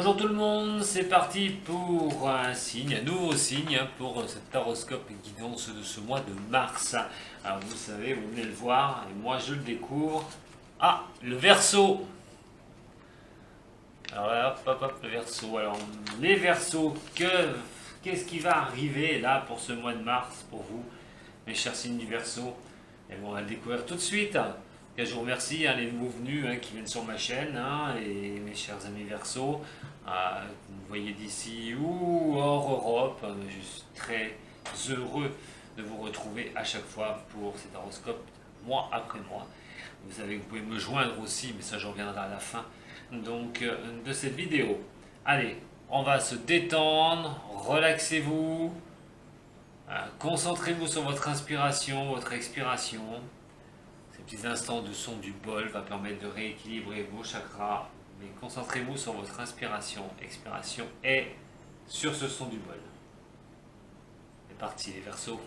Bonjour tout le monde, c'est parti pour un signe, un nouveau signe pour cette taroscope guidance de ce mois de mars. Alors vous savez, vous venez le voir et moi je le découvre. Ah, le Verseau. Alors là, hop, le Verseau. Alors les Verseaux, qu'est-ce qui va arriver là pour ce mois de mars pour vous, mes chers signes du Verseau? Et bon, on va le découvrir tout de suite. Et je vous remercie les nouveaux venus qui viennent sur ma chaîne et mes chers amis Verseau, que vous voyez d'ici ou hors Europe. Je suis très heureux de vous retrouver à chaque fois pour cet horoscope mois après mois. Vous savez que vous pouvez me joindre aussi, mais ça j'en reviendrai à la fin donc, de cette vidéo. Allez, on va se détendre, relaxez-vous, concentrez-vous sur votre inspiration, votre expiration. Ces petits instants de son du bol va permettre de rééquilibrer vos chakras. Mais concentrez-vous sur votre inspiration, expiration et sur ce son du bol. C'est parti les Verseaux.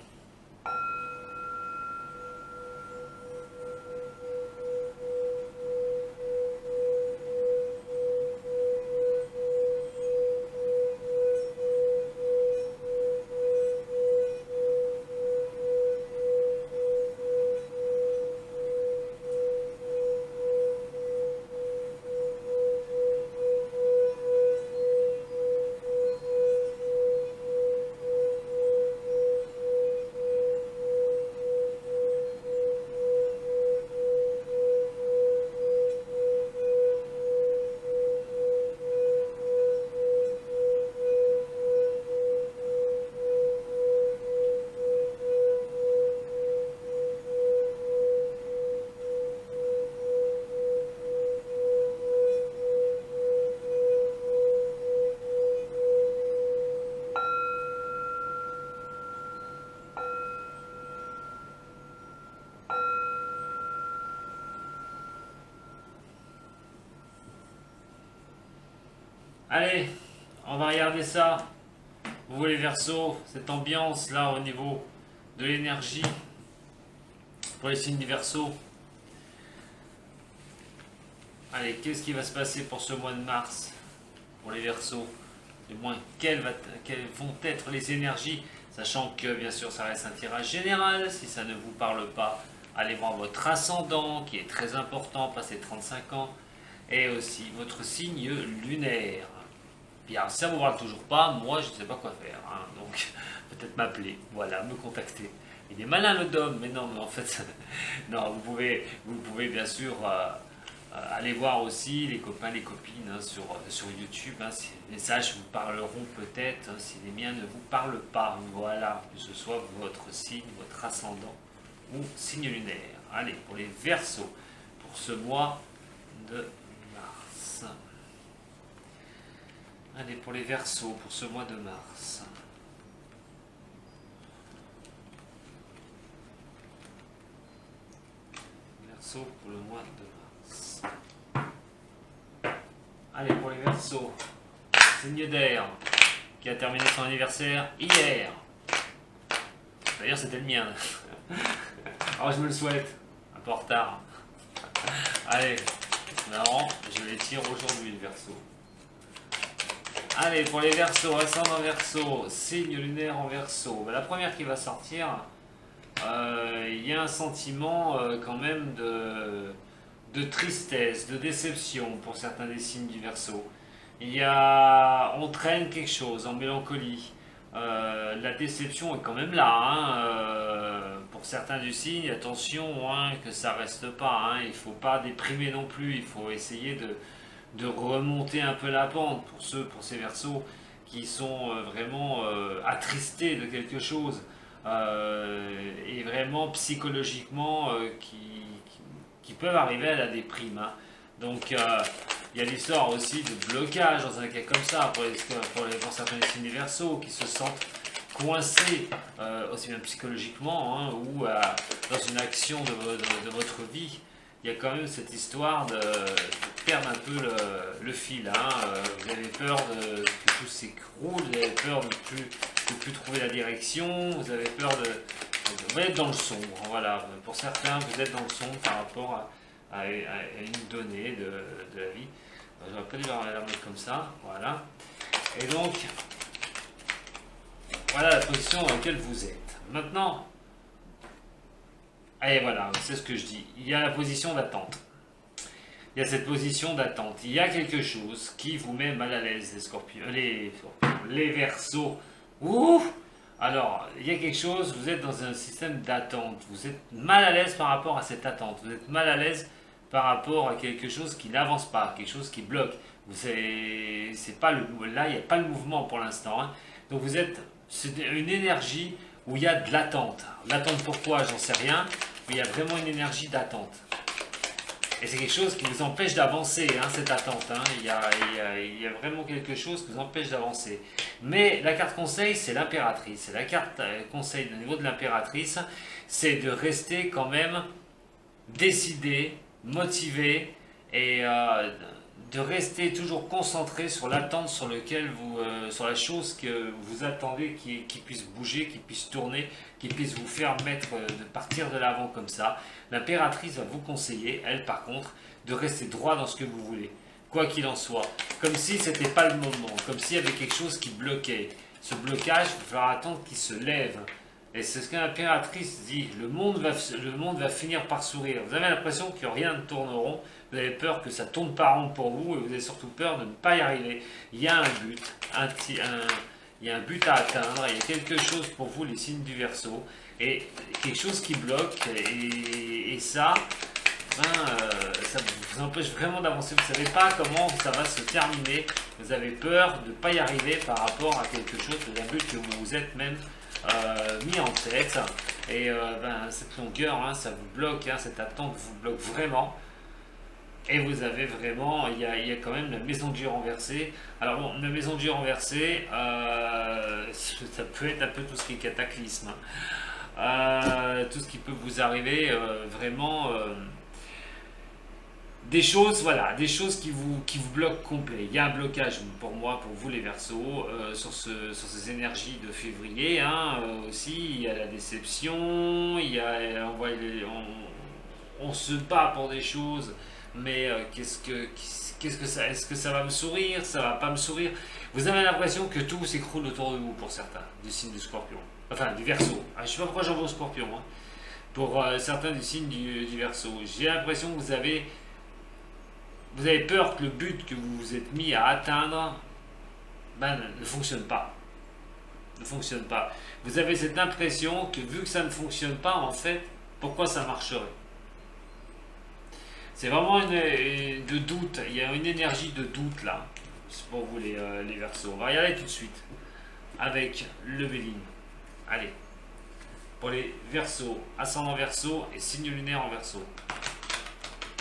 Allez, on va regarder ça. Vous les Verseaux, cette ambiance là au niveau de l'énergie pour les signes du Verseau. Allez, qu'est-ce qui va se passer pour ce mois de mars pour les Verseaux? Du moins, quelles vont être les énergies, sachant que bien sûr ça reste un tirage général. Si ça ne vous parle pas, allez voir votre ascendant qui est très important, passé 35 ans, et aussi votre signe lunaire. Bien, si ça ne vous parle toujours pas, moi je ne sais pas quoi faire, donc peut-être m'appeler, voilà, me contacter. Il est malin le Dom, mais non, mais en fait, non, vous pouvez bien sûr aller voir aussi les copains, les copines sur YouTube, si les messages vous parleront peut-être, si les miens ne vous parlent pas, voilà, que ce soit votre signe, votre ascendant ou signe lunaire. Allez, pour les Verseaux, pour ce mois de mars. Allez, pour les Verseaux, pour ce mois de mars. Verseaux pour le mois de mars. Allez, pour les Verseaux, signe d'air, qui a terminé son anniversaire hier. D'ailleurs, c'était le mien. Alors, je me le souhaite, un peu en retard. Allez, c'est marrant, je les tire aujourd'hui, les Verseaux. Allez, pour les Verseaux, ascendant Verseau, signe lunaire en Verseau. La première qui va sortir, il y a un sentiment quand même de tristesse, de déception pour certains des signes du Verseau. On traîne quelque chose en mélancolie. La déception est quand même là. Pour certains du signe, attention que ça reste pas. Il ne faut pas déprimer non plus. Il faut essayer de remonter un peu la pente pour ces Verseaux qui sont vraiment attristés de quelque chose et vraiment psychologiquement qui peuvent arriver à la déprime. Donc il y a l'histoire aussi de blocage dans un cas comme ça pour certains signes Verseaux qui se sentent coincés aussi bien psychologiquement ou dans une action de votre vie. Il y a quand même cette histoire de perdre un peu le fil. Vous avez peur que tout s'écroule, vous avez peur de ne plus trouver la direction, vous avez peur vous êtes dans le sombre. Voilà. Pour certains, vous êtes dans le sombre par rapport à une donnée de la vie. J'aurais pas dû la mettre comme ça. Voilà. Et donc, voilà la position dans laquelle vous êtes. Maintenant, et voilà, c'est ce que je dis. Il y a la position d'attente. Il y a cette position d'attente. Il y a quelque chose qui vous met mal à l'aise, les Verseaux. Ouh! Alors, il y a quelque chose, vous êtes dans un système d'attente. Vous êtes mal à l'aise par rapport à cette attente. Vous êtes mal à l'aise par rapport à quelque chose qui n'avance pas, quelque chose qui bloque. C'est pas là, il n'y a pas le mouvement pour l'instant. Hein. Donc c'est une énergie où il y a de l'attente. L'attente pourquoi, j'en sais rien, mais il y a vraiment une énergie d'attente. Et c'est quelque chose qui vous empêche d'avancer, hein, cette attente. Hein. Il y a vraiment quelque chose qui vous empêche d'avancer. Mais la carte conseil, c'est l'impératrice. Et la carte conseil au niveau de l'impératrice, c'est de rester quand même décidé, motivé et de rester toujours concentré sur l'attente sur la chose que vous attendez qui puisse bouger, qui puisse tourner, qui puisse vous faire de partir de l'avant comme ça. L'impératrice va vous conseiller, elle par contre, de rester droit dans ce que vous voulez, quoi qu'il en soit. Comme si c'était pas le moment, comme s'il y avait quelque chose qui bloquait. Ce blocage, il va falloir attendre qu'il se lève. Et c'est ce que l'impératrice dit, le monde va finir par sourire. Vous avez l'impression que rien ne tourne rond, vous avez peur que ça tourne pas rond pour vous, et vous avez surtout peur de ne pas y arriver. Il y a un but, il y a un but à atteindre, il y a quelque chose pour vous les signes du Verseau, et quelque chose qui bloque, et ça, ça vous empêche vraiment d'avancer. Vous ne savez pas comment ça va se terminer, vous avez peur de ne pas y arriver par rapport à quelque chose, d'un but que vous vous êtes même mis en tête, et cette longueur, hein, ça vous bloque, hein, cette attente vous bloque vraiment. Et vous avez vraiment, il y a quand même la maison de Dieu renversée. Alors bon, la maison de Dieu renversée, ça peut être un peu tout ce qui est cataclysme. Tout ce qui peut vous arriver, vraiment, des choses qui vous bloquent complet. Il y a un blocage pour moi, pour vous les Verseaux, sur ces énergies de février. Hein, aussi, il y a la déception, on se bat pour des choses. Mais qu'est-ce que ça, est-ce que ça va me sourire, ça va pas me sourire? Vous avez l'impression que tout s'écroule autour de vous pour certains, du signe du Scorpion, enfin du Verseau. Je sais pas pourquoi j'en veux au Scorpion, hein. Pour certains du signe du Verseau. J'ai l'impression que vous avez peur que le but que vous vous êtes mis à atteindre ne fonctionne pas. Ne fonctionne pas. Vous avez cette impression que vu que ça ne fonctionne pas, en fait, pourquoi ça marcherait? C'est vraiment de doute, il y a une énergie de doute là, c'est pour vous les Verseaux. On va regarder tout de suite avec le Béline. Allez, pour les Verseaux, ascendant Verseau et signe lunaire en Verseau.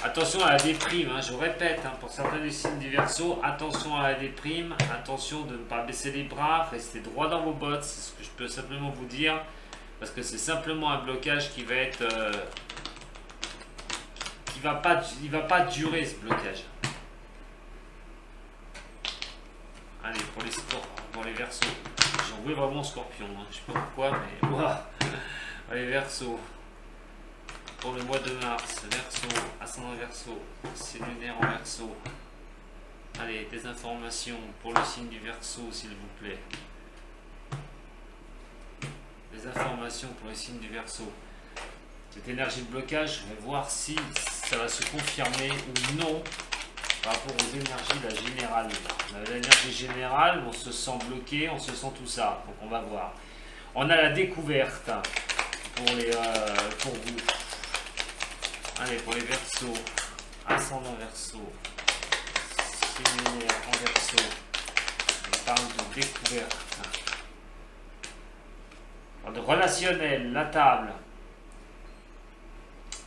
Attention à la déprime, hein, je répète, hein, pour certains des signes du Verseau, attention à la déprime, attention de ne pas baisser les bras, restez droit dans vos bottes, c'est ce que je peux simplement vous dire, parce que c'est simplement un blocage qui va être... il va pas durer ce blocage. Allez, pour les Verseaux, j'en veux vraiment Scorpion, hein. Je sais pas pourquoi, mais ouah. Allez, Verseaux, pour le mois de mars, Verseau, ascendant Verseau, signe lunaire en Verseau. Allez, des informations pour le signe du Verseau, s'il vous plaît. Des informations pour le signe du Verseau. Cette énergie de blocage, je vais voir si ça va se confirmer ou non par rapport aux énergies de la générale. L'énergie générale, on se sent bloqué, on se sent tout ça. Donc on va voir. On a la découverte pour vous. Allez, pour les Verseaux, ascendant Verseau, signe lunaire en Verseau. On parle de découverte. Alors, de relationnel, la table.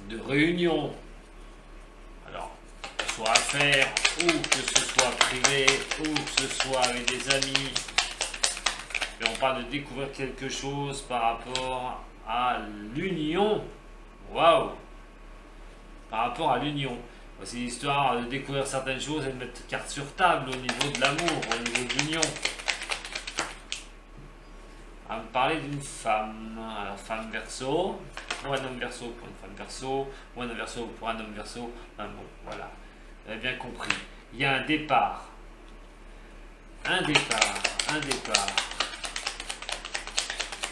De réunion, alors que ce soit à faire ou que ce soit privé ou que ce soit avec des amis, et on parle de découvrir quelque chose par rapport à l'union. Waouh, par rapport à l'union, c'est l'histoire de découvrir certaines choses et de mettre carte sur table au niveau de l'amour, au niveau de l'union. On va me parler d'une femme, alors femme Verseau, ou un homme Verseau pour une femme Verseau, ou un homme Verseau pour un homme Verseau. Enfin bon, voilà, vous avez bien compris. il y a un départ. Un départ.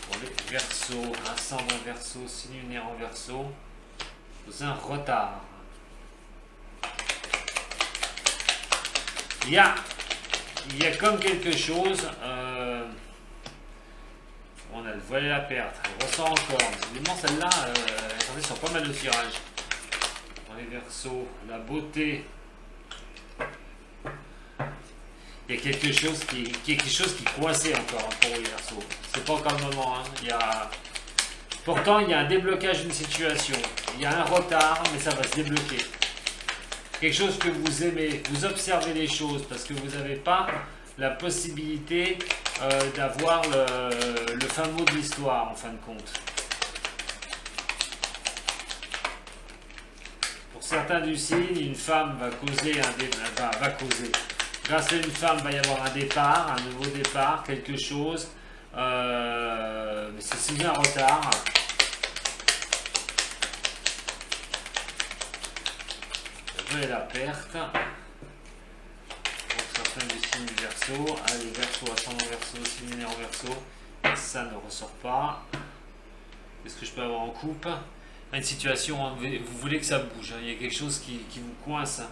Pour les Verseaux, ascendant Verseau, signe lunaire en Verseau, dans un retard. Il y a comme quelque chose, on a le voile et la perte, elle ressort encore. Évidemment, celle-là, attendez, sur pas mal de tirages. Dans les Verseaux, la beauté. Il y a quelque chose qui coinçait encore pour les Verseaux. C'est pas encore le moment. Pourtant, il y a un déblocage d'une situation. Il y a un retard, mais ça va se débloquer. Quelque chose que vous aimez, vous observez les choses parce que vous n'avez pas la possibilité d'avoir le fin mot de l'histoire en fin de compte. Pour certains du signe, une femme va causer grâce à une femme, il va y avoir un départ, un nouveau départ, quelque chose. Mais c'est sous un retard. Et la perte. Pour certains du signe du Verseau. Allez, Verseau, ascendant Verseau, signe lunaire en Verseau. Ça ne ressort pas. Qu'est-ce que je peux avoir en coupe? Une situation, hein, vous voulez que ça bouge. Hein, il y a quelque chose qui vous coince. Hein.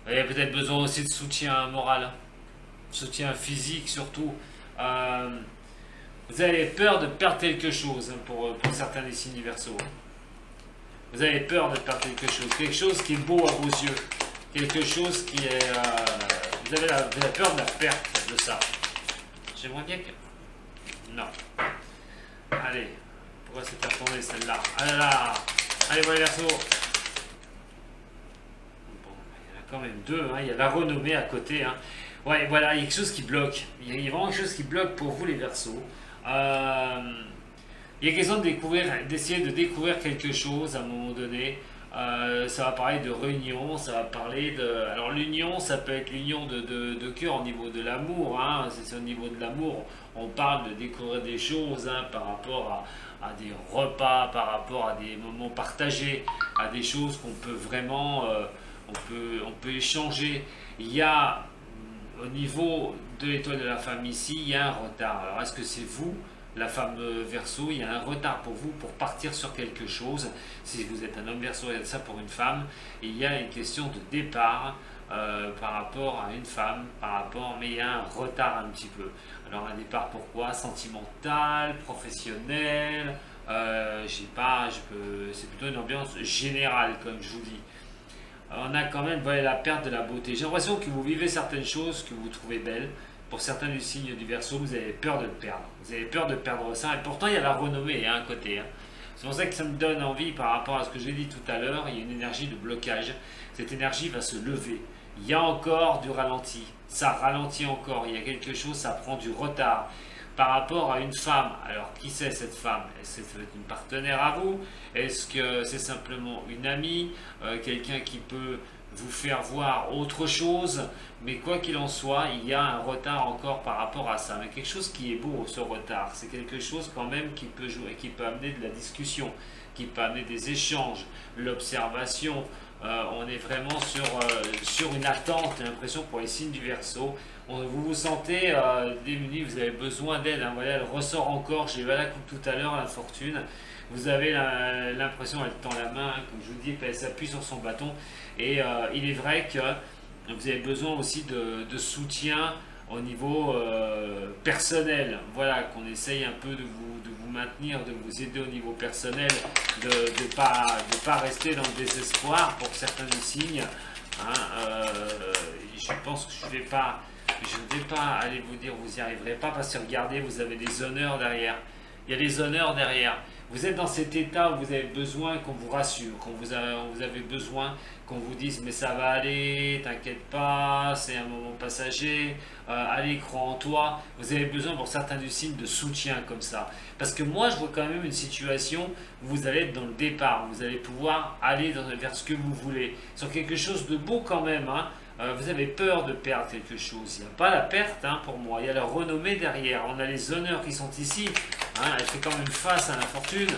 Il y a peut-être besoin aussi de soutien moral, soutien physique surtout. Vous avez peur de perdre quelque chose hein, pour certains des signes du Verseau. Vous avez peur de perdre quelque chose qui est beau à vos yeux, quelque chose qui est... vous avez la peur de la perte de ça. J'aimerais bien que... Non. Allez, pourquoi c'était retourné celle-là? Ah là là. Allez, voilà Verseau. Quand même deux, hein. Il y a la renommée à côté. Hein. Ouais, voilà, il y a quelque chose qui bloque. Il y a vraiment quelque chose qui bloque pour vous les Verseaux. Il y a question d'essayer de découvrir quelque chose à un moment donné. Ça va parler de réunion, ça va parler de... Alors l'union, ça peut être l'union de cœur au niveau de l'amour. Hein. C'est au niveau de l'amour. On parle de découvrir des choses hein, par rapport à des repas, par rapport à des moments partagés, à des choses qu'on peut vraiment... on peut échanger. Il y a, au niveau de l'étoile de la femme ici, il y a un retard. Alors, est-ce que c'est vous, la femme Verseau, il y a un retard pour vous pour partir sur quelque chose? Si vous êtes un homme Verseau, il y a ça pour une femme. Il y a une question de départ par rapport à une femme, mais il y a un retard un petit peu. Alors, un départ pourquoi? Sentimental, professionnel, c'est plutôt une ambiance générale, comme je vous dis. On a quand même la perte de la beauté. J'ai l'impression que vous vivez certaines choses que vous trouvez belles. Pour certains du signe du Verseau, vous avez peur de le perdre. Vous avez peur de perdre ça. Et pourtant, il y a la renommée à un côté. Hein. C'est pour ça que ça me donne envie par rapport à ce que j'ai dit tout à l'heure. Il y a une énergie de blocage. Cette énergie va se lever. Il y a encore du ralenti. Ça ralentit encore. Il y a quelque chose, ça prend du retard. Par rapport à une femme, alors qui c'est cette femme? Est-ce que c'est une partenaire à vous? Est-ce que c'est simplement une amie? Quelqu'un qui peut vous faire voir autre chose? Mais quoi qu'il en soit, il y a un retard encore par rapport à ça. Mais quelque chose qui est beau, ce retard, c'est quelque chose quand même qui peut jouer, qui peut amener de la discussion, qui peut amener des échanges, l'observation. On est vraiment sur une attente, j'ai l'impression, pour les signes du Verseau. Vous vous sentez démuni, vous avez besoin d'aide. Hein, voilà, elle ressort encore. J'ai eu la coupe tout à l'heure, la fortune. Vous avez l'impression, elle tend la main, comme je vous dis, elle s'appuie sur son bâton. Et il est vrai que vous avez besoin aussi de soutien au niveau personnel. Voilà, qu'on essaye un peu de vous maintenir, de vous aider au niveau personnel, de ne pas rester dans le désespoir pour certains des signes. Hein, je pense que je ne vais pas aller vous dire vous n'y arriverez pas parce que regardez, vous avez des honneurs derrière. Il y a des honneurs derrière. Vous êtes dans cet état où vous avez besoin qu'on vous rassure, vous avez besoin qu'on vous dise mais ça va aller, t'inquiète pas, c'est un moment passager, allez, crois en toi. Vous avez besoin pour certains du signe de soutien comme ça. Parce que moi je vois quand même une situation où vous allez être dans le départ, vous allez pouvoir aller vers ce que vous voulez, sur quelque chose de beau quand même. Hein. Vous avez peur de perdre quelque chose. Il n'y a pas la perte hein, pour moi, il y a la renommée derrière. On a les honneurs qui sont ici. Hein, elle fait quand même face à la fortune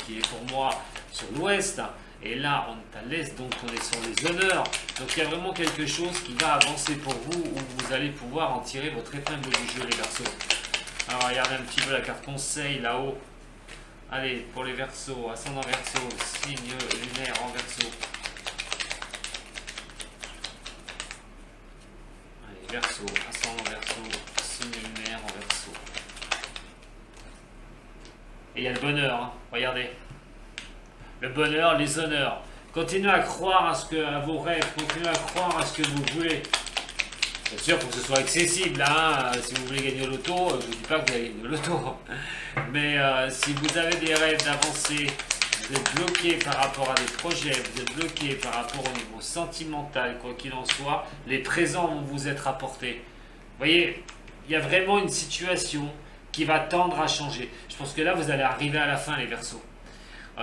qui est pour moi sur l'ouest. Et là, on laisse, donc on est sur les honneurs. Donc il y a vraiment quelque chose qui va avancer pour vous, où vous allez pouvoir en tirer votre épingle du jeu, les Verseaux. Alors regardez un petit peu la carte conseil là-haut. Allez, pour les Verseaux, ascendant Verseau, signe lunaire en Verseau. Allez, Verseau, ascendant Verseau, signe lunaire en Verseau. Et il y a le bonheur, hein. Regardez. Le bonheur, les honneurs. Continuez à croire à vos rêves, continuez à croire à ce que vous voulez. Bien sûr, il faut que ce soit accessible. Hein. Si vous voulez gagner au loto, je ne vous dis pas que vous allez gagner au loto. Mais si vous avez des rêves d'avancer, vous êtes bloqué par rapport à des projets, vous êtes bloqué par rapport au niveau sentimental, quoi qu'il en soit, les présents vont vous être apportés. Vous voyez, il y a vraiment une situation qui va tendre à changer. Je pense que là, vous allez arriver à la fin, les Verseaux,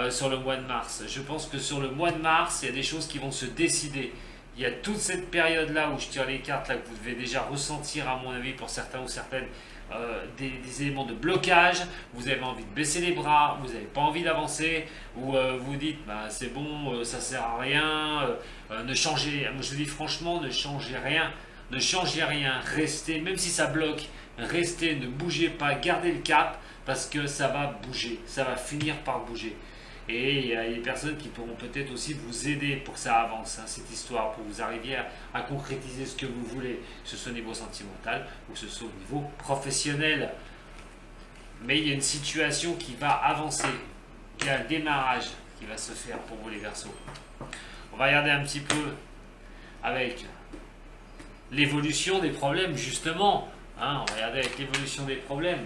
sur le mois de mars. Je pense que sur le mois de mars, il y a des choses qui vont se décider. Il y a toute cette période-là où je tire les cartes, là, que vous devez déjà ressentir, à mon avis, pour certains ou certaines, des éléments de blocage. Vous avez envie de baisser les bras, vous n'avez pas envie d'avancer, ou vous dites, bah, c'est bon, ça sert à rien, ne changez, moi je vous dis franchement, ne changez rien. Ne changez rien, restez, même si ça bloque, restez, ne bougez pas, gardez le cap, parce que ça va bouger, ça va finir par bouger. Et il y a des personnes qui pourront peut-être aussi vous aider pour que ça avance, hein, cette histoire, pour que vous arriviez à concrétiser ce que vous voulez, que ce soit au niveau sentimental ou que ce soit au niveau professionnel. Mais il y a une situation qui va avancer, il y a un démarrage qui va se faire pour vous, les Verseaux. On va regarder un petit peu avec l'évolution des problèmes, justement. Hein, on va regarder avec l'évolution des problèmes.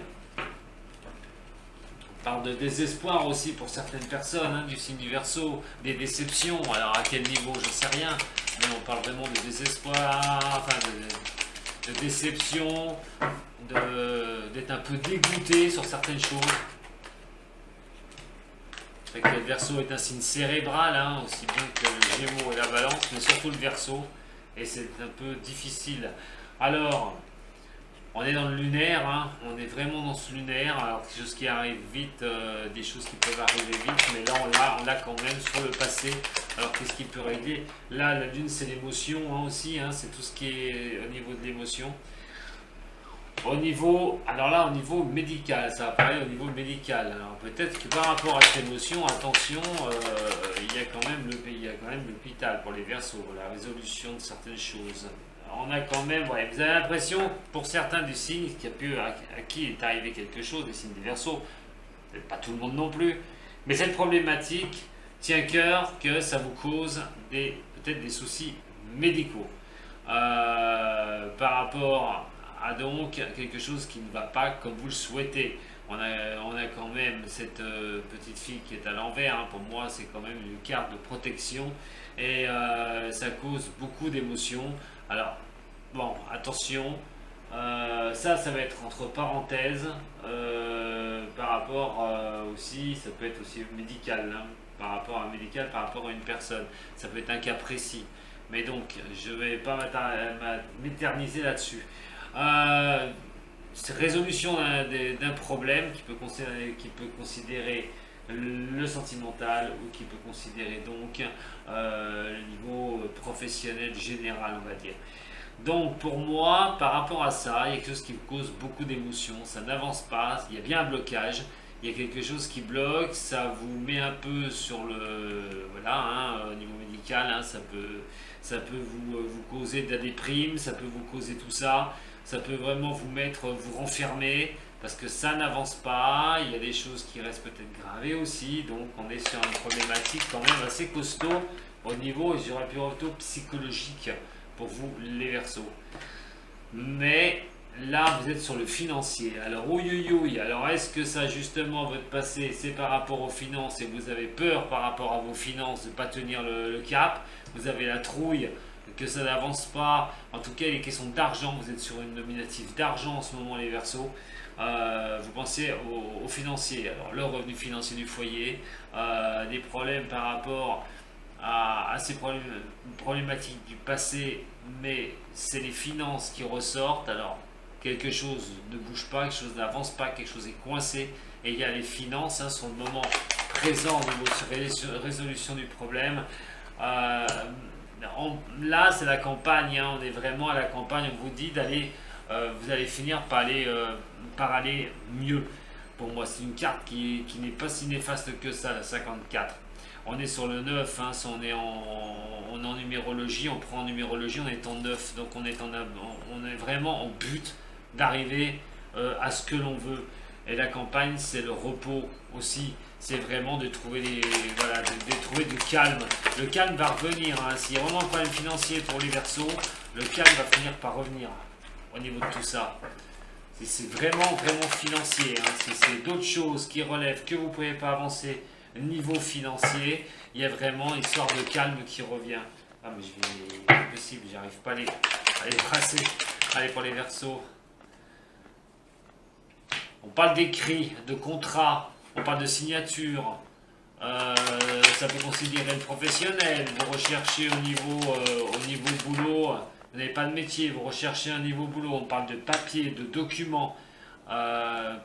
On parle de désespoir aussi pour certaines personnes, hein, du signe du Verseau, des déceptions. Alors à quel niveau, je ne sais rien, mais on parle vraiment de désespoir, enfin de déception, d'être un peu dégoûté sur certaines choses. C'est vrai que le Verseau est un signe cérébral, hein, aussi bien que le Gémeaux et la Balance, mais surtout le Verseau, et c'est un peu difficile. Alors, on est dans le lunaire, hein, on est vraiment dans ce lunaire, alors quelque chose qui arrive vite, des choses qui peuvent arriver vite, mais là on l'a quand même sur le passé. Alors qu'est-ce qui peut régler? Là, la lune c'est l'émotion, hein, aussi, hein, c'est tout ce qui est au niveau de l'émotion. Au niveau médical, ça apparaît au niveau médical. Alors peut-être que par rapport à cette émotion, attention, il y a quand même l'hôpital pour les Verseaux, la résolution de certaines choses. On a quand même, ouais, vous avez l'impression, pour certains du signe, à qui est arrivé quelque chose, des signes des Verseaux, peut-être pas tout le monde non plus, mais cette problématique tient cœur que ça vous cause peut-être des soucis médicaux par rapport à donc quelque chose qui ne va pas comme vous le souhaitez. On a quand même cette petite fille qui est à l'envers, hein. Pour moi c'est quand même une carte de protection et ça cause beaucoup d'émotions. Alors bon, attention, ça va être entre parenthèses par rapport aussi, ça peut être aussi médical, hein, par rapport à une personne, ça peut être un cas précis, mais donc je ne vais pas m'éterniser là-dessus. Résolution d'un problème qui peut considérer le sentimental ou qui peut considérer donc le niveau professionnel général, on va dire. Donc pour moi, par rapport à ça, il y a quelque chose qui me cause beaucoup d'émotions, ça n'avance pas, il y a bien un blocage, il y a quelque chose qui bloque, ça vous met un peu sur le... Voilà, hein, au niveau médical, hein, ça peut vous causer de la déprime, ça peut vous causer tout ça. Ça peut vraiment vous renfermer, parce que ça n'avance pas, il y a des choses qui restent peut-être gravées aussi, donc on est sur une problématique quand même assez costaud au niveau, je dirais plutôt psychologique pour vous les Verseaux. Mais là vous êtes sur le financier, alors ouïouïouï, alors est-ce que ça justement votre passé c'est par rapport aux finances et vous avez peur par rapport à vos finances de ne pas tenir le cap, vous avez la trouille, que ça n'avance pas, en tout cas les questions d'argent, vous êtes sur une nominative d'argent en ce moment les Verseaux, vous pensez aux financiers, alors le revenu financier du foyer, des problèmes par rapport à ces problématiques du passé, mais c'est les finances qui ressortent, alors quelque chose ne bouge pas, quelque chose n'avance pas, quelque chose est coincé, et il y a les finances, hein, sur le moment présent au niveau de résolution du problème. Euh, Là, c'est la campagne, hein, on est vraiment à la campagne. On vous dit d'aller, vous allez finir par aller mieux. Pour moi, c'est une carte qui n'est pas si néfaste que ça, la 54. On est sur le 9, hein, si on est en numérologie, on prend en numérologie, on est en 9, donc on est vraiment en but d'arriver à ce que l'on veut. Et la campagne, c'est le repos aussi. C'est vraiment de trouver, voilà, de trouver du calme. Le calme va revenir. Hein. S'il y a vraiment un problème financier pour les Verseaux, le calme va finir par revenir au niveau de tout ça. C'est vraiment, vraiment financier. Hein. Si c'est d'autres choses qui relèvent que vous ne pouvez pas avancer niveau financier, il y a vraiment une sorte de calme qui revient. Ah mais c'est impossible, j'arrive pas à les brasser. Allez pour les Verseaux. On parle d'écrit, de contrat, on parle de signature, ça peut considérer le professionnel, vous recherchez au niveau boulot, vous n'avez pas de métier, vous recherchez un niveau boulot, on parle de papier, de documents.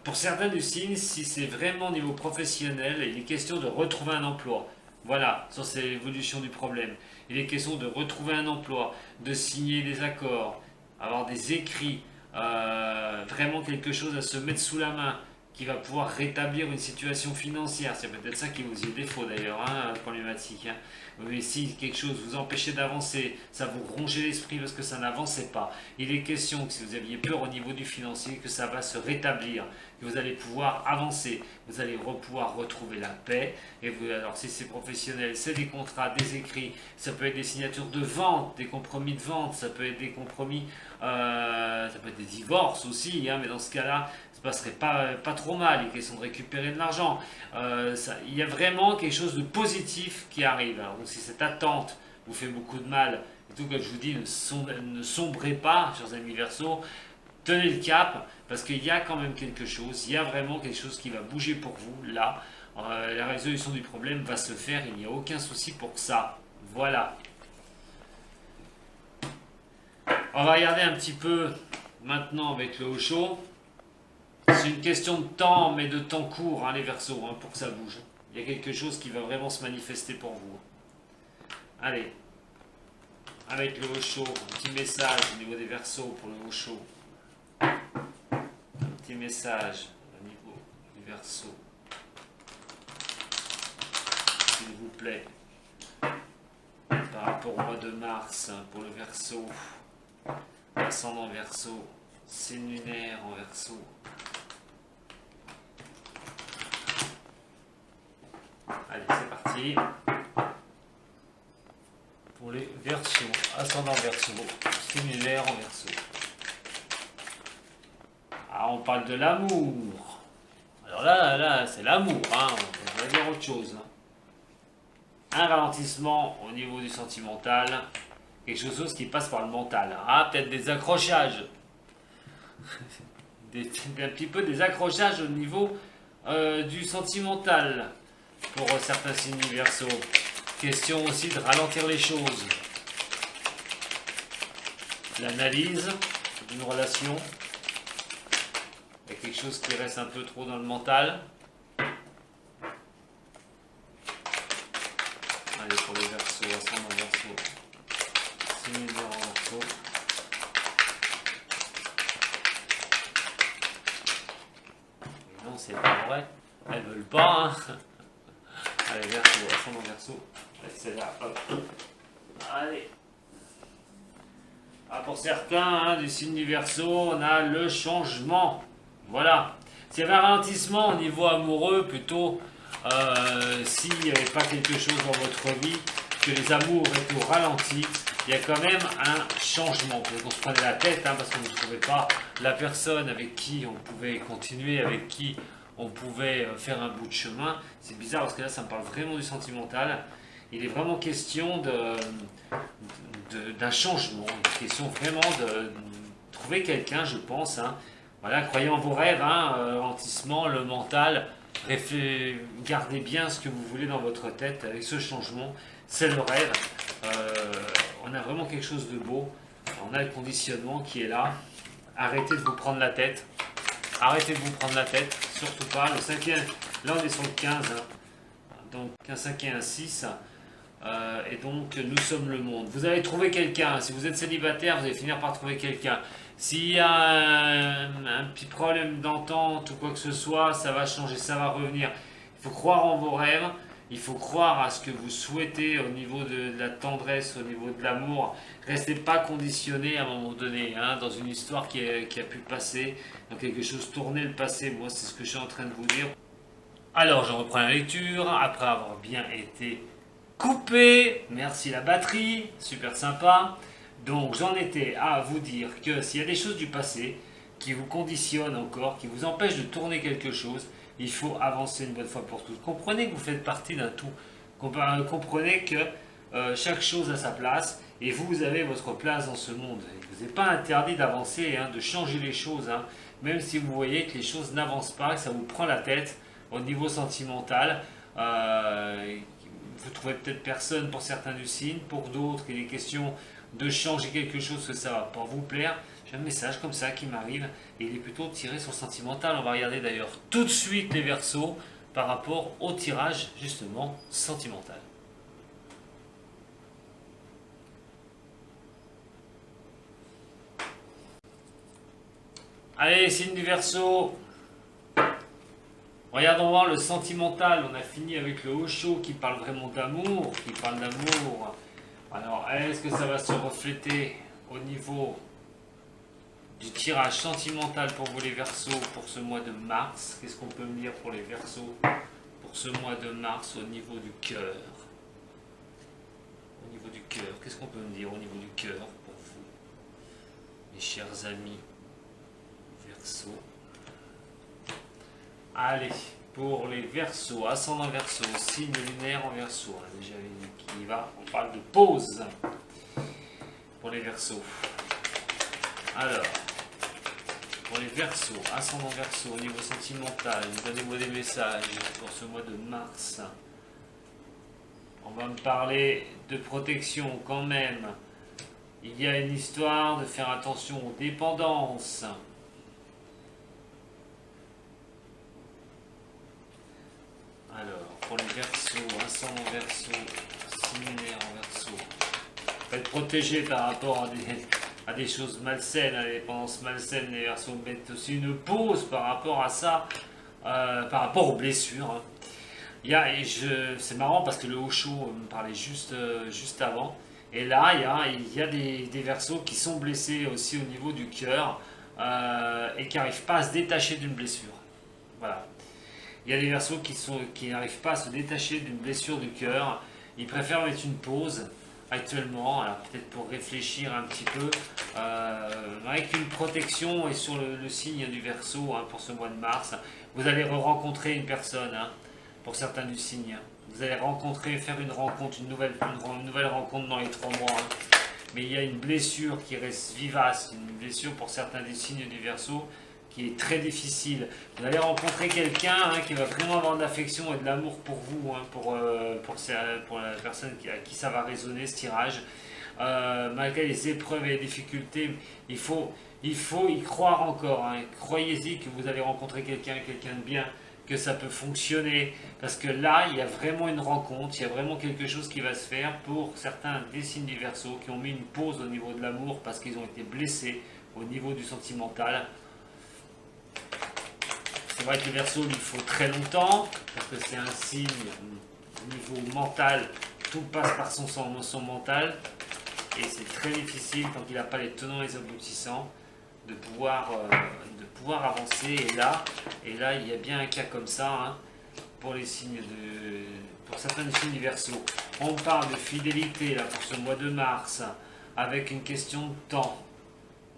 Pour certains du signe, si c'est vraiment au niveau professionnel, il est question de retrouver un emploi. Voilà, ça c'est l'évolution du problème. Il est question de retrouver un emploi, de signer des accords, avoir des écrits, vraiment quelque chose à se mettre sous la main qui va pouvoir rétablir une situation financière. C'est peut-être ça qui vous y est défaut d'ailleurs, hein, problématique. Hein. Mais si quelque chose vous empêchait d'avancer, ça vous rongeait l'esprit parce que ça n'avançait pas, il est question que si vous aviez peur au niveau du financier, que ça va se rétablir, que vous allez pouvoir avancer, vous allez pouvoir retrouver la paix. Et vous, alors si c'est professionnel, c'est des contrats, des écrits, ça peut être des signatures de vente, des compromis de vente, ça peut être des compromis, ça peut être des divorces aussi, hein, mais dans ce cas-là, passerait pas trop mal, il est question de récupérer de l'argent. Il y a vraiment quelque chose de positif qui arrive. Alors, donc si cette attente vous fait beaucoup de mal, et tout comme je vous dis, ne sombrez pas, chers amis Verseaux, tenez le cap, parce qu'il y a quand même quelque chose, il y a vraiment quelque chose qui va bouger pour vous, là. La résolution du problème va se faire, il n'y a aucun souci pour ça. Voilà. On va regarder un petit peu maintenant avec le haut chaud. C'est une question de temps, mais de temps court, hein, les Verseaux, hein, pour que ça bouge. Il y a quelque chose qui va vraiment se manifester pour vous. Allez, avec le haut chaud, un petit message au niveau des Verseaux pour le haut chaud. Un petit message au niveau des Verseaux. S'il vous plaît. Par rapport au mois de mars, hein, pour le Verseau. Ascendant Verseau. Signe lunaire en Verseau. Allez, c'est parti. Pour les Verseaux, ascendant Verseau, signe lunaire en Verseau. Ah, on parle de l'amour. Alors là, c'est l'amour, hein. On va dire autre chose. Hein. Un ralentissement au niveau du sentimental, quelque chose qui passe par le mental. Ah, peut-être des accrochages. Un petit peu des accrochages au niveau du sentimental. Pour certains signes Verseaux. Question aussi de ralentir les choses. L'analyse d'une relation. Il y a quelque chose qui reste un peu trop dans le mental. Allez, pour les Verseaux, ascendant Verseau. Signe lunaire en Verseau. Non, c'est pas vrai. Elles veulent pas, hein. Allez, Verseau, ascendant Verseau. C'est là, hop. Allez. Ah, pour certains, hein, du signe du Verseau, on a le changement. Voilà. S'il y avait un ralentissement au niveau amoureux, plutôt, s'il n'y avait pas quelque chose dans votre vie, que les amours étaient au ralenti, il y a quand même un changement. Peut-être qu'on se prenait la tête, hein, parce qu'on ne trouvait pas la personne avec qui on pouvait continuer, avec qui on pouvait faire un bout de chemin. C'est bizarre parce que là, ça me parle vraiment du sentimental. Il est vraiment question d'un changement, une question vraiment de trouver quelqu'un, je pense. Hein. Voilà, croyez en vos rêves, hein, ralentissement, le mental. Gardez bien ce que vous voulez dans votre tête avec ce changement. C'est le rêve. On a vraiment quelque chose de beau. On a le conditionnement qui est là. Arrêtez de vous prendre la tête. Arrêtez de vous prendre la tête, surtout pas. Le cinquième, là on est sur le 15. Hein. donc un 5 et un 6. Et donc nous sommes le monde. Vous allez trouver quelqu'un. Si vous êtes célibataire, vous allez finir par trouver quelqu'un. S'il y a un petit problème d'entente ou quoi que ce soit, ça va changer, ça va revenir. Il faut croire en vos rêves. Il faut croire à ce que vous souhaitez au niveau de la tendresse, au niveau de l'amour. Restez pas conditionné à un moment donné, hein, dans une histoire qui a pu passer, dans quelque chose tourner le passé. Moi, c'est ce que je suis en train de vous dire. Alors, je reprends la lecture après avoir bien été coupé. Merci la batterie, super sympa. Donc, j'en étais à vous dire que s'il y a des choses du passé qui vous conditionnent encore, qui vous empêchent de tourner quelque chose, il faut avancer une bonne fois pour toutes. Comprenez que vous faites partie d'un tout. Comprenez que chaque chose a sa place et vous avez votre place dans ce monde. Il vous n'est pas interdit d'avancer, hein, de changer les choses, hein, même si vous voyez que les choses n'avancent pas, que ça vous prend la tête au niveau sentimental. Vous trouvez peut-être personne pour certains du signe, pour d'autres il est question de changer quelque chose que ça va pas vous plaire. J'ai un message comme ça qui m'arrive et il est plutôt tiré sur le sentimental. On va regarder d'ailleurs tout de suite les Verseaux par rapport au tirage justement sentimental. Allez, signe du Verseau. Regardons voir le sentimental. On a fini avec le Osho qui parle vraiment d'amour, qui parle d'amour. Alors, est-ce que ça va se refléter au niveau du tirage sentimental pour vous les Verseaux pour ce mois de mars? Qu'est-ce qu'on peut me dire pour les Verseaux pour ce mois de mars au niveau du cœur? Au niveau du cœur, qu'est-ce qu'on peut me dire au niveau du cœur pour vous, mes chers amis Verseaux? Allez, pour les Verseaux, ascendant Verseau, signe lunaire en Verseau. On a déjà vu qui y va. On parle de pause pour les Verseaux. Alors, pour les Verseaux, ascendant Verseau, au niveau sentimental, donnez-moi des messages pour ce mois de mars. On va me parler de protection quand même. Il y a une histoire de faire attention aux dépendances. Alors, pour les Verseaux, ascendant Verseau, signe lunaire en Verseau. Être protégé par rapport à des choses malsaines, à des dépendances malsaines. Les Verseaux mettent aussi une pause par rapport à ça, par rapport aux blessures. Hein. C'est marrant parce que le Osho me parlait juste avant. Et là, il y a des Verseaux qui sont blessés aussi au niveau du cœur et qui n'arrivent pas à se détacher d'une blessure. Voilà. Il y a des Verseaux qui n'arrivent pas à se détacher d'une blessure du cœur. Ils préfèrent mettre une pause actuellement, alors peut-être pour réfléchir un petit peu, avec une protection et sur le signe du Verseau hein, pour ce mois de mars. Vous allez rencontrer une personne, hein, pour certains du signe. Vous allez faire une rencontre, une nouvelle rencontre dans les 3 mois. Hein. Mais il y a une blessure qui reste vivace, une blessure pour certains des signes du Verseau qui est très difficile. Vous allez rencontrer quelqu'un hein, qui va vraiment avoir de l'affection et de l'amour pour vous, hein, pour la personne à qui ça va résonner ce tirage. Malgré les épreuves et les difficultés, il faut y croire encore. Hein. Croyez-y que vous allez rencontrer quelqu'un de bien, que ça peut fonctionner. Parce que là, il y a vraiment une rencontre, il y a vraiment quelque chose qui va se faire pour certains des signes du Verseau qui ont mis une pause au niveau de l'amour parce qu'ils ont été blessés au niveau du sentimental. C'est vrai que le Verseau, il faut très longtemps, parce que c'est un signe au niveau mental, tout passe par son mental, et c'est très difficile, tant qu'il n'a pas les tenants et les aboutissants, de pouvoir avancer. Et là, il y a bien un cas comme ça, hein, pour certains des signes du Verseau. On parle de fidélité, là, pour ce mois de mars, avec une question de temps.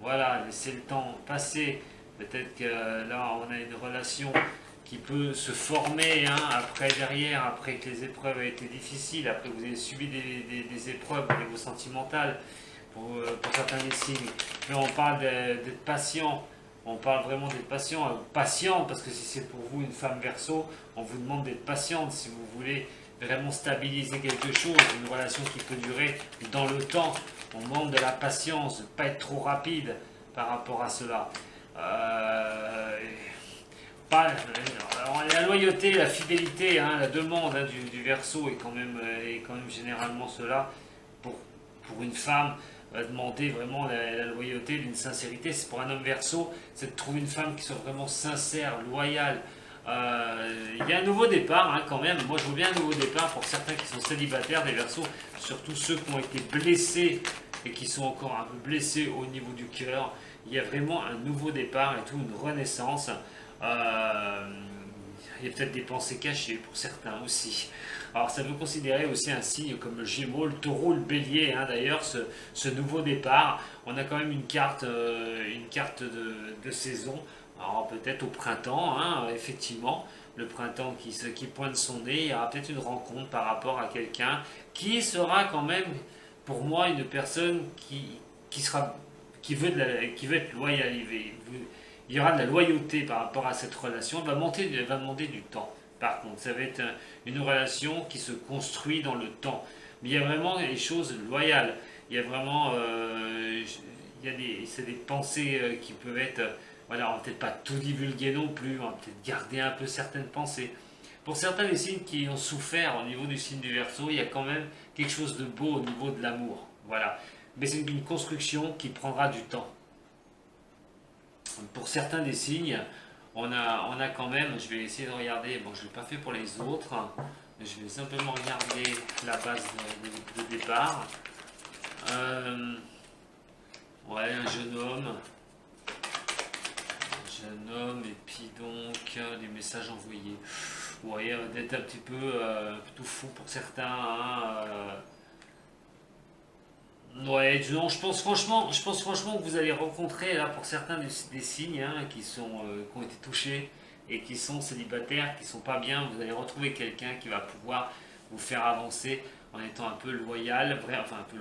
Voilà, laissez le temps passer. Peut-être que là, on a une relation qui peut se former hein, après que les épreuves ont été difficiles, après que vous avez subi des épreuves au niveau sentimental pour certains des signes. Mais on parle d'être patient, on parle vraiment d'être patient, parce que si c'est pour vous une femme Verseau, on vous demande d'être patiente si vous voulez vraiment stabiliser quelque chose, une relation qui peut durer dans le temps. On demande de la patience, de ne pas être trop rapide par rapport à cela. Alors, la loyauté, la fidélité, hein, la demande hein, du Verseau est quand même généralement cela. Pour, pour une femme, va demander vraiment la loyauté, d'une sincérité. C'est pour un homme Verseau, c'est de trouver une femme qui soit vraiment sincère, loyale. Il y a un nouveau départ hein, quand même. Moi, je vois bien un nouveau départ pour certains qui sont célibataires, des Verseaux, surtout ceux qui ont été blessés et qui sont encore un peu blessés au niveau du cœur. Il y a vraiment un nouveau départ et tout, une renaissance. Euh, il y a peut-être des pensées cachées pour certains aussi. Alors ça peut considérer aussi un signe comme le Gémeaux, le Taureau, le Bélier. Hein, d'ailleurs, ce nouveau départ, on a quand même une carte de saison. Alors peut-être au printemps, hein, effectivement, le printemps qui pointe son nez, il y aura peut-être une rencontre par rapport à quelqu'un qui sera quand même, pour moi, une personne qui sera, qui veut être loyale. Il y aura de la loyauté par rapport à cette relation. Elle va demander du temps. Par contre, ça va être une relation qui se construit dans le temps. Mais il y a vraiment des choses loyales. Il y a vraiment, c'est des pensées qui peuvent être, voilà, on va peut-être pas tout divulguer non plus. On va peut-être garder un peu certaines pensées. Pour certains des signes qui ont souffert au niveau du signe du Verseau, il y a quand même quelque chose de beau au niveau de l'amour. Voilà. Mais c'est une construction qui prendra du temps. Pour certains des signes, on a quand même, je vais essayer de regarder, bon je ne l'ai pas fait pour les autres, mais je vais simplement regarder la base de départ. Ouais, un jeune homme, et puis donc les messages envoyés. Ouais, d'être un petit peu tout fou pour certains. Hein, ouais, non, je pense franchement que vous allez rencontrer là pour certains des signes hein, qui ont été touchés et qui sont célibataires, qui sont pas bien. Vous allez retrouver quelqu'un qui va pouvoir vous faire avancer en étant un peu loyal, enfin un peu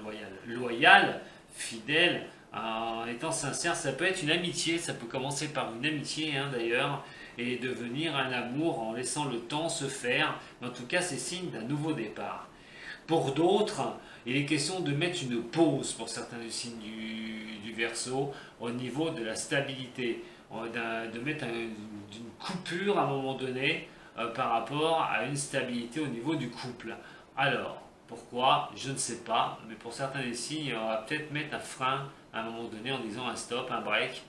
loyal, fidèle, en étant sincère. Ça peut être une amitié, ça peut commencer par une amitié hein, d'ailleurs et devenir un amour en laissant le temps se faire. Mais en tout cas, c'est signe d'un nouveau départ. Pour d'autres, il est question de mettre une pause pour certains du signe du Verseau au niveau de la stabilité, de mettre une coupure à un moment donné par rapport à une stabilité au niveau du couple. Alors, pourquoi? Je ne sais pas, mais pour certains des signes, on va peut-être mettre un frein à un moment donné en disant un stop, un break,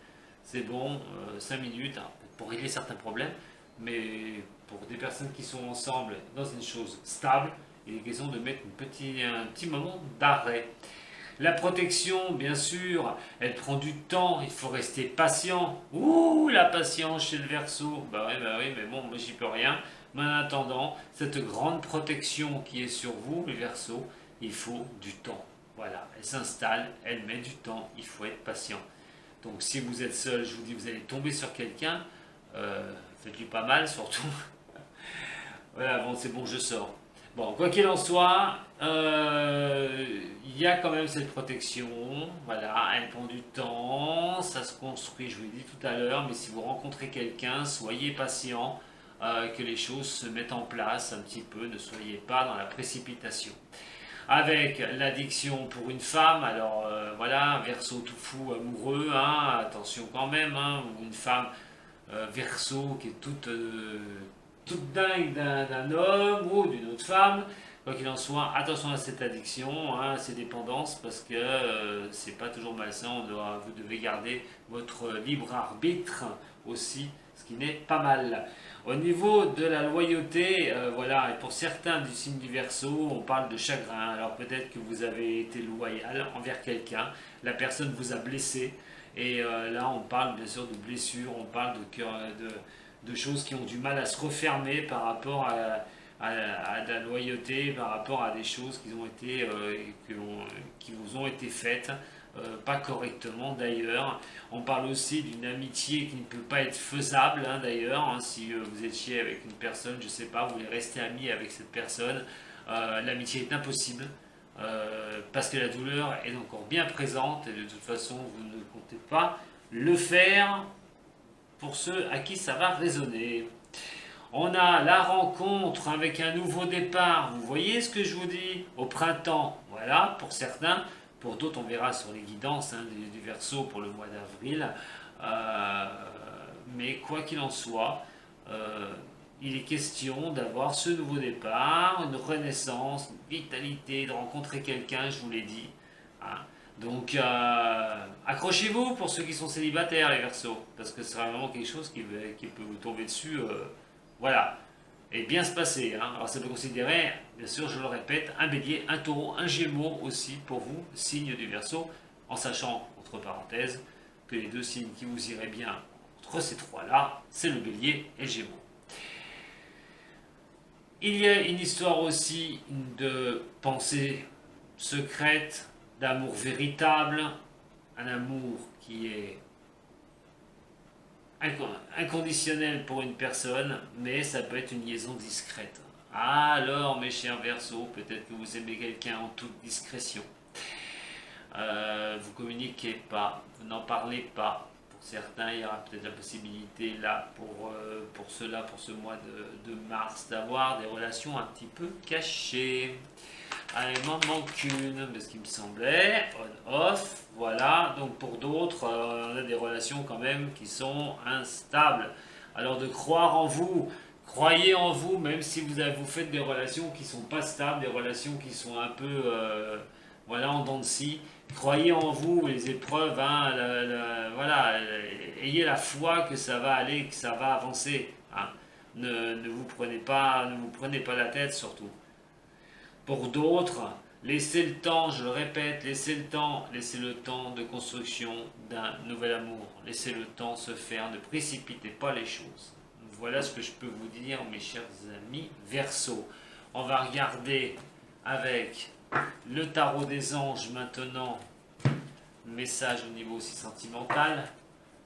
c'est bon, 5 minutes, hein, pour régler certains problèmes, mais pour des personnes qui sont ensemble dans une chose stable, il est question de mettre un petit moment d'arrêt. La protection, bien sûr, elle prend du temps, il faut rester patient. Ouh, la patience chez le Verseau. Bah oui, mais bon, moi j'y peux rien. Mais en attendant, cette grande protection qui est sur vous, le Verseau, il faut du temps. Voilà, elle s'installe, elle met du temps, il faut être patient. Donc si vous êtes seul, je vous dis, vous allez tomber sur quelqu'un, faites-lui pas mal surtout. Voilà, bon, c'est bon, je sors. Bon, quoi qu'il en soit, il y a quand même cette protection. Voilà, elle prend du temps, ça se construit, je vous l'ai dit tout à l'heure, mais si vous rencontrez quelqu'un, soyez patient, que les choses se mettent en place un petit peu, ne soyez pas dans la précipitation. Avec l'addiction pour une femme, alors voilà, Verseau tout fou amoureux, hein, attention quand même, hein, ou une femme Verseau qui est toute dingue d'un homme ou d'une autre femme. Quoi qu'il en soit, attention à cette addiction, hein, à ces dépendances, parce que c'est pas toujours malsain. Vous devez garder votre libre arbitre aussi, ce qui n'est pas mal. Au niveau de la loyauté, voilà, et pour certains du signe du Verseau, on parle de chagrin. Alors peut-être que vous avez été loyal envers quelqu'un, la personne vous a blessé, et là on parle bien sûr de blessures, on parle de choses qui ont du mal à se refermer par rapport à de la loyauté, par rapport à des choses qui vous ont été faites, pas correctement d'ailleurs. On parle aussi d'une amitié qui ne peut pas être faisable hein, d'ailleurs. Hein, si vous étiez avec une personne, je sais pas, vous voulez rester ami avec cette personne, l'amitié est impossible. Parce que la douleur est encore bien présente et de toute façon vous ne comptez pas le faire pour ceux à qui ça va résonner. On a la rencontre avec un nouveau départ. Vous voyez ce que je vous dis? Au printemps, voilà, pour certains. Pour d'autres, on verra sur les guidances hein, du Verseau pour le mois d'avril. Mais quoi qu'il en soit, il est question d'avoir ce nouveau départ, une renaissance, une vitalité, de rencontrer quelqu'un, je vous l'ai dit. Hein. Donc, accrochez-vous pour ceux qui sont célibataires, les Verseaux, parce que c'est vraiment quelque chose qui peut vous tomber dessus. Voilà. Et bien se passer. Hein. Alors, ça peut considérer, bien sûr, je le répète, un bélier, un taureau, un gémeau aussi pour vous, signe du Verseau, en sachant, entre parenthèses, que les deux signes qui vous iraient bien entre ces trois-là, c'est le bélier et le gémeau. Il y a une histoire aussi de pensée secrète, d'amour véritable, un amour qui est inconditionnel pour une personne, mais ça peut être une liaison discrète. Alors, mes chers Verseaux, peut-être que vous aimez quelqu'un en toute discrétion. Vous communiquez pas, vous n'en parlez pas. Pour certains, il y aura peut-être la possibilité là pour cela, pour ce mois de mars, d'avoir des relations un petit peu cachées. Ah, il m'en manque une, mais ce qui me semblait, on-off, voilà. Donc pour d'autres, on a des relations quand même qui sont instables. Alors de croire en vous, croyez en vous, même si vous faites des relations qui ne sont pas stables, des relations qui sont un peu voilà, en dents de scie. Croyez en vous, les épreuves, hein, voilà, ayez la foi que ça va aller, que ça va avancer. Hein. Ne vous prenez pas la tête surtout. Pour d'autres, laissez le temps, je le répète, laissez le temps de construction d'un nouvel amour. Laissez le temps se faire, ne précipitez pas les choses. Voilà ce que je peux vous dire, mes chers amis Verseau. On va regarder avec le tarot des anges maintenant, message au niveau aussi sentimental.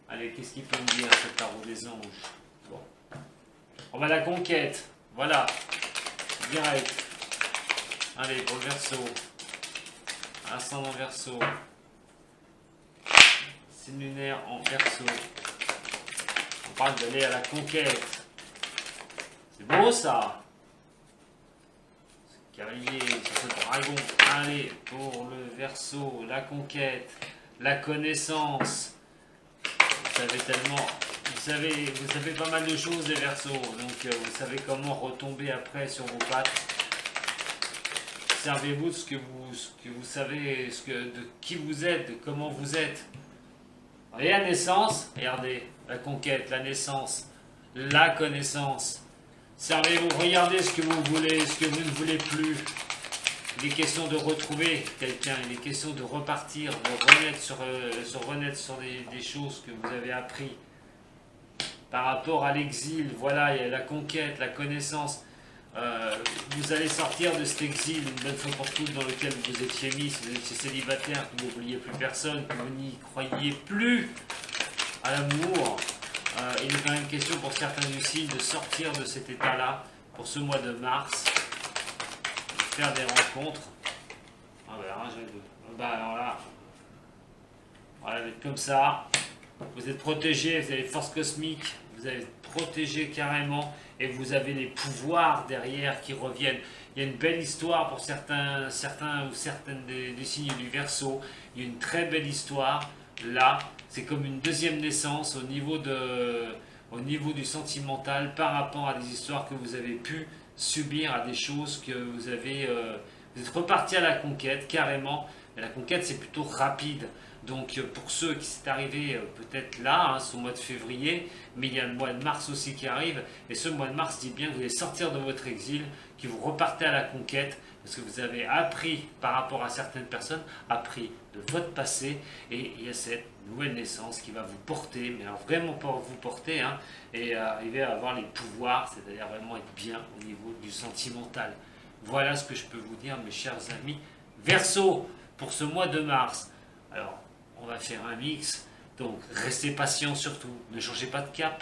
Allez, qu'est-ce qu'il peut me dire ce tarot des anges? Bon. On va à la conquête, voilà, direct. Allez, pour le Verseau, ascendant Verseau, signe lunaire en Verseau. On parle d'aller à la conquête. C'est beau ça. Cavalier sur ce dragon. Allez, pour le Verseau, la conquête, la connaissance. Vous savez tellement, vous savez pas mal de choses les Verseaux, donc vous savez comment retomber après sur vos pattes. Servez-vous de ce que vous savez, de qui vous êtes, de comment vous êtes. Voyez la naissance, regardez, la conquête, la naissance, la connaissance. Servez-vous, regardez ce que vous voulez, ce que vous ne voulez plus. Il est question de retrouver quelqu'un, il est question de repartir, de renaître sur des choses que vous avez appris. Par rapport à l'exil, voilà, il y a la conquête, la connaissance. Vous allez sortir de cet exil une bonne fois pour toutes dans lequel vous étiez mis, si vous étiez célibataire, que vous ne vouliez plus personne, que vous n'y croyiez plus à l'amour. Il est quand même question pour certains du signe de sortir de cet état-là pour ce mois de mars, de faire des rencontres. Ah ben alors, alors là, voilà, vous êtes comme ça, vous êtes protégé, vous avez les forces cosmiques, vous êtes protégé carrément. Et vous avez les pouvoirs derrière qui reviennent. Il y a une belle histoire pour certains ou certaines des signes du Verseau. Il y a une très belle histoire. Là, c'est comme une deuxième naissance au niveau du sentimental par rapport à des histoires que vous avez pu subir, à des choses que vous avez... vous êtes reparti à la conquête, carrément. Mais la conquête, c'est plutôt rapide. Donc pour ceux qui s'est arrivé peut-être là, hein, ce mois de février, mais il y a le mois de mars aussi qui arrive, et ce mois de mars dit bien que vous allez sortir de votre exil, que vous repartez à la conquête, parce que vous avez appris par rapport à certaines personnes, appris de votre passé, et il y a cette nouvelle naissance qui va vous porter, mais alors vraiment pas vous porter, hein, et arriver à avoir les pouvoirs, c'est-à-dire vraiment être bien au niveau du sentimental. Voilà ce que je peux vous dire, mes chers amis Verseau, pour ce mois de mars. Alors, on va faire un mix, donc restez patient surtout, ne changez pas de cap.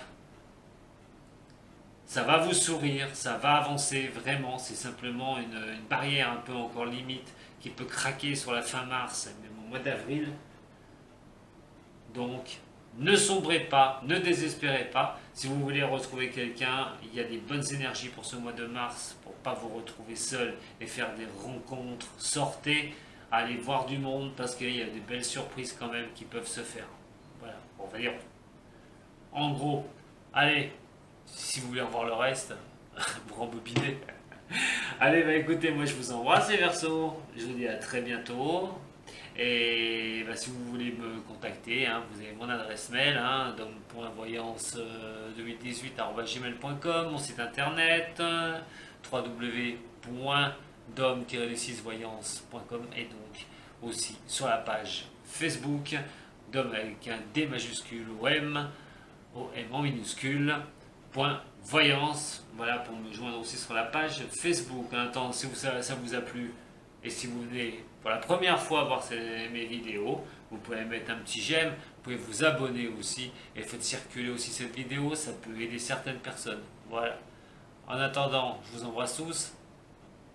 Ça va vous sourire, ça va avancer vraiment, c'est simplement une barrière un peu encore limite qui peut craquer sur la fin mars, même au mois d'avril. Donc, ne sombrez pas, ne désespérez pas. Si vous voulez retrouver quelqu'un, il y a des bonnes énergies pour ce mois de mars, pour ne pas vous retrouver seul et faire des rencontres. Sortez, allez voir du monde parce qu'il y a des belles surprises quand même qui peuvent se faire. Voilà, on va dire en gros. Allez, Si vous voulez en voir le reste, vous rembobinez. Allez, bah écoutez, moi je vous embrasse les Verseaux. Je vous dis à très bientôt. Et bah, si vous voulez me contacter, hein, vous avez mon adresse mail, hein, dom.voyance2018@gmail.com, mon site internet, www.dom-voyance.com, et donc aussi sur la page Facebook, dom avec un D majuscule ou M, O M en minuscule, point voyance. Voilà, pour me joindre aussi sur la page Facebook. Attends, si ça vous a plu, et si vous venez pour la première fois voir mes vidéos, vous pouvez mettre un petit j'aime, vous pouvez vous abonner aussi, et faites circuler aussi cette vidéo, ça peut aider certaines personnes. Voilà. En attendant, je vous embrasse tous,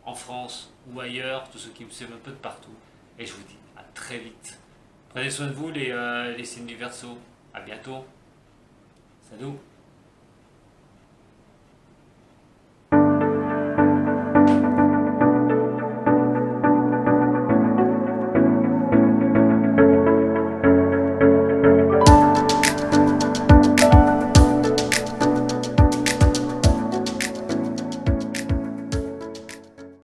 en France ou ailleurs, tous ceux qui me suivent un peu de partout, et je vous dis à très vite. Prenez soin de vous les signes du Verseau. À bientôt. Salut.